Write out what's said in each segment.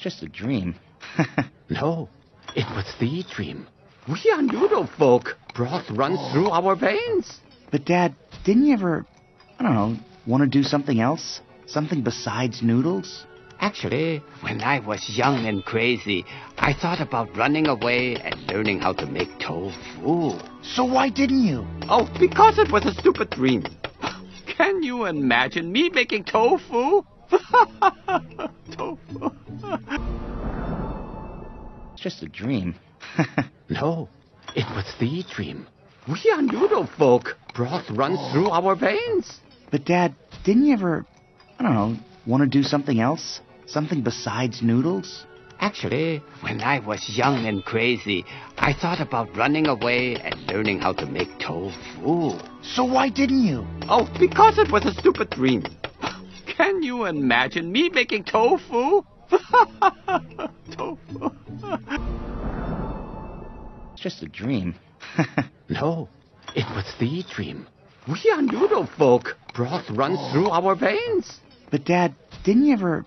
just a dream. No, it was the dream. We are noodle folk. Broth runs through our veins. But Dad, didn't you ever, I don't know, want to do something else? Something besides noodles? Actually, when I was young and crazy, I thought about running away and learning how to make tofu. So why didn't you? Oh, because it was a stupid dream. Can you imagine me making tofu? Tofu. It's just a dream. No, it was the dream. We are noodle folk. Broth runs through our veins. But Dad, didn't you ever, I don't know, want to do something else? Something besides noodles? Actually, when I was young and crazy, I thought about running away and learning how to make tofu. So why didn't you? Oh, because it was a stupid dream. Can you imagine me making tofu? Tofu. It's just a dream. No, it was the dream. We are noodle folk. Broth runs through our veins. But Dad, didn't you ever,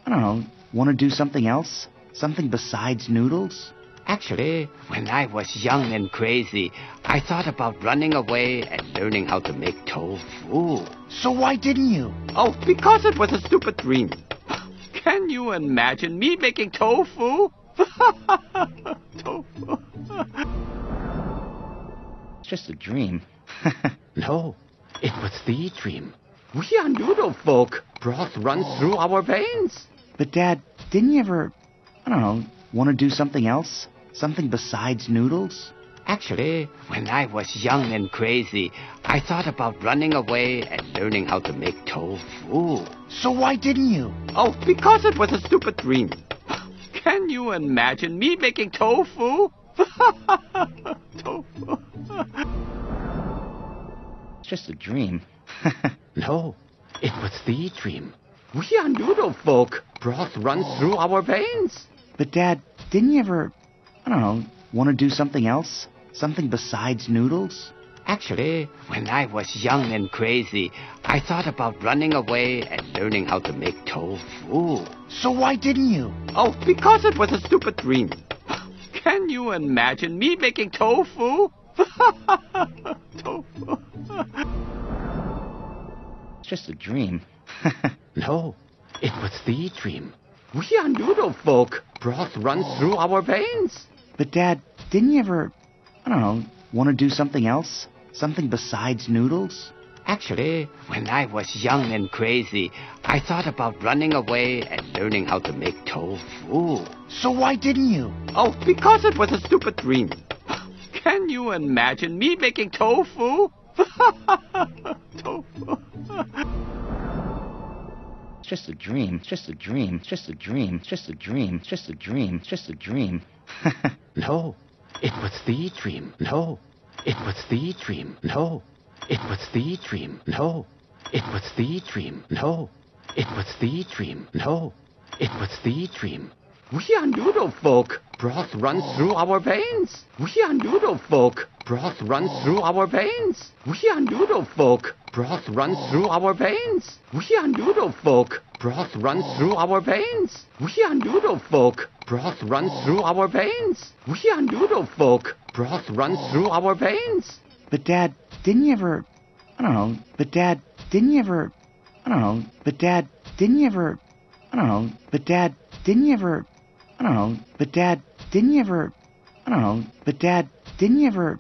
I don't know, want to do something else? Something besides noodles? Actually, when I was young and crazy, I thought about running away and learning how to make tofu. So why didn't you? Oh, because it was a stupid dream. Can you imagine me making tofu? Tofu. It's just a dream. No, it was the dream. We are noodle folk. Broth runs through our veins. But Dad, didn't you ever, I don't know, want to do something else? Something besides noodles? Actually, when I was young and crazy, I thought about running away and learning how to make tofu. So why didn't you? Oh, because it was a stupid dream. Can you imagine me making tofu? Tofu. It's just a dream. No, it was the dream. We are noodle folk. Broth runs through our veins. But Dad, didn't you ever, I don't know, want to do something else? Something besides noodles? Actually, when I was young and crazy, I thought about running away and learning how to make tofu. So why didn't you? Oh, because it was a stupid dream. Can you imagine me making tofu? Tofu. It's just a dream. No, it was the dream. We are noodle folk. Broth runs through our veins. But Dad, didn't you ever, I don't know, want to do something else? Something besides noodles? Actually, when I was young and crazy, I thought about running away and learning how to make tofu. So why didn't you? Oh, because it was a stupid dream. Can you imagine me making tofu? Tofu. It's just a dream. It's just a dream. It's just a dream. It's just a dream. It's just a dream. It's just a dream. No, it was the dream. No, it was the dream. No, it was the dream. No, it was the dream. No, it was the dream. No, it was the dream. We are noodle folk. Broth runs through our veins. We are noodle folk. Broth runs through our veins. We are noodle folk. Broth runs through our veins. We are noodle folk. Broth runs through our veins. We are noodle folk. Broth runs through our veins. We are noodle folk. Broth runs through our veins. But Dad, didn't you ever, I don't know, but Dad, didn't you ever, I don't know, but Dad, didn't you ever, I don't know, but Dad, didn't you ever, I don't know, but Dad, didn't you ever, I don't know, but Dad, didn't you ever,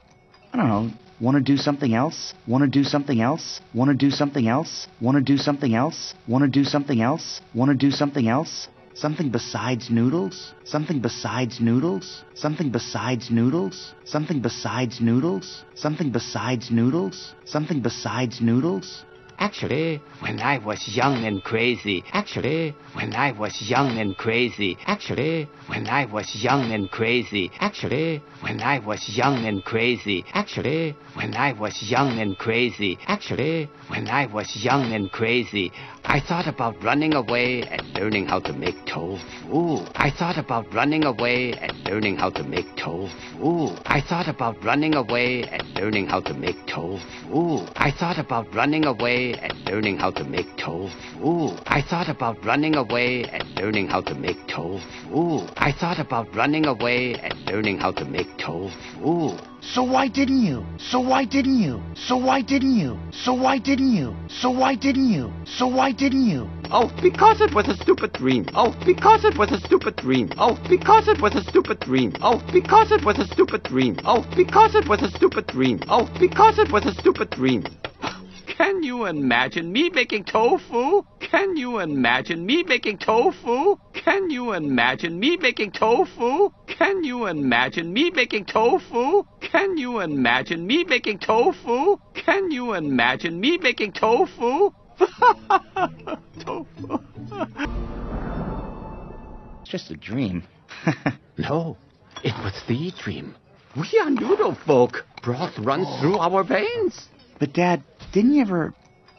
I don't know, want to do something else? Want to do something else? Want to do something else? Want to do something else? Want to do something else? Want to do something else? Something besides noodles? Something besides noodles? Something besides noodles? Something besides noodles? Something besides noodles? Something besides noodles? Actually, when I was young and crazy, actually, when I was young and crazy, actually, when I was young and crazy, actually, when I was young and crazy, actually, when I was young and crazy, actually, when I was young and crazy, I thought about running away and learning how to make tofu. I thought about running away and learning how to make tofu. I thought about running away and learning how to make tofu. I thought about running away away and learning how to make tofu. I thought about running away and learning how to make tofu. I thought about running away and learning how to make tofu. So why didn't you? So why didn't you? So why didn't you? So why didn't you? So why didn't you? So why didn't you? Oh, because it was a stupid dream. Oh, because it was a stupid dream. Oh, because it was a stupid dream. Oh, because it was a stupid dream. Oh, because it was a stupid dream. Oh, because it was a stupid dream. Can you imagine me making tofu? Can you imagine me making tofu? Can you imagine me making tofu? Can you imagine me making tofu? Can you imagine me making tofu? Can you imagine me making tofu? Tofu. It's just a dream. No, it was the dream. We are noodle folk. Broth runs through our veins. But Dad, didn't you ever,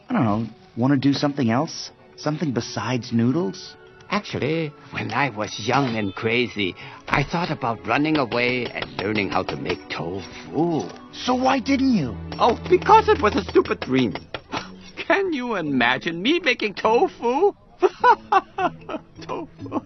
I don't know, want to do something else? Something besides noodles? Actually, when I was young and crazy, I thought about running away and learning how to make tofu. So why didn't you? Oh, because it was a stupid dream. Can you imagine me making tofu? Tofu.